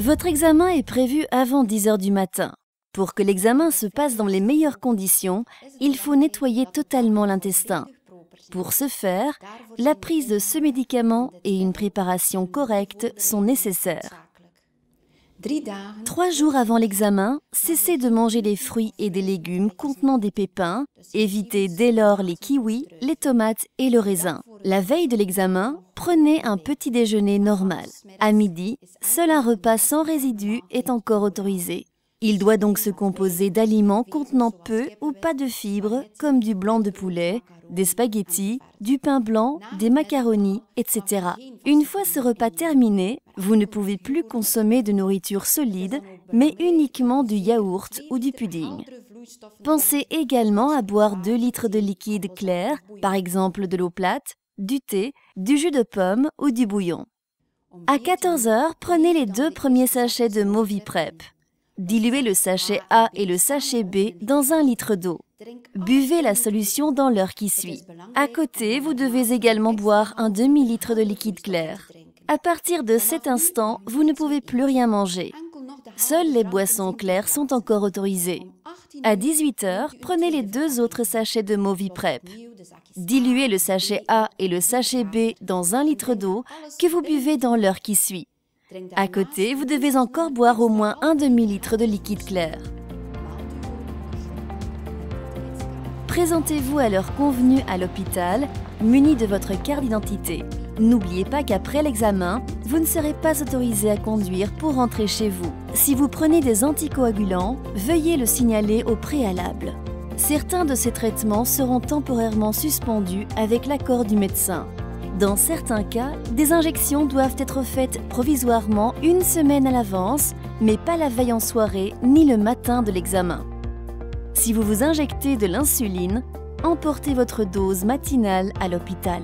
Votre examen est prévu avant 10 heures du matin. Pour que l'examen se passe dans les meilleures conditions, il faut nettoyer totalement l'intestin. Pour ce faire, la prise de ce médicament et une préparation correcte sont nécessaires. 3 jours avant l'examen, cessez de manger des fruits et des légumes contenant des pépins. Évitez dès lors les kiwis, les tomates et le raisin. La veille de l'examen, prenez un petit déjeuner normal. À midi, seul un repas sans résidus est encore autorisé. Il doit donc se composer d'aliments contenant peu ou pas de fibres, comme du blanc de poulet, des spaghettis, du pain blanc, des macaronis, etc. Une fois ce repas terminé, vous ne pouvez plus consommer de nourriture solide, mais uniquement du yaourt ou du pudding. Pensez également à boire 2 litres de liquide clair, par exemple de l'eau plate, du thé, du jus de pomme ou du bouillon. À 14 heures, prenez les 2 premiers sachets de Moviprep. Diluez le sachet A et le sachet B dans 1 litre d'eau. Buvez la solution dans l'heure qui suit. À côté, vous devez également boire un demi-litre de liquide clair. À partir de cet instant, vous ne pouvez plus rien manger. Seules les boissons claires sont encore autorisées. À 18 heures, prenez les 2 autres sachets de Moviprep. Diluez le sachet A et le sachet B dans 1 litre d'eau que vous buvez dans l'heure qui suit. À côté, vous devez encore boire au moins un demi-litre de liquide clair. Présentez-vous à l'heure convenue à l'hôpital, muni de votre carte d'identité. N'oubliez pas qu'après l'examen, vous ne serez pas autorisé à conduire pour rentrer chez vous. Si vous prenez des anticoagulants, veuillez le signaler au préalable. Certains de ces traitements seront temporairement suspendus avec l'accord du médecin. Dans certains cas, des injections doivent être faites provisoirement 1 semaine à l'avance, mais pas la veille en soirée ni le matin de l'examen. Si vous vous injectez de l'insuline, emportez votre dose matinale à l'hôpital.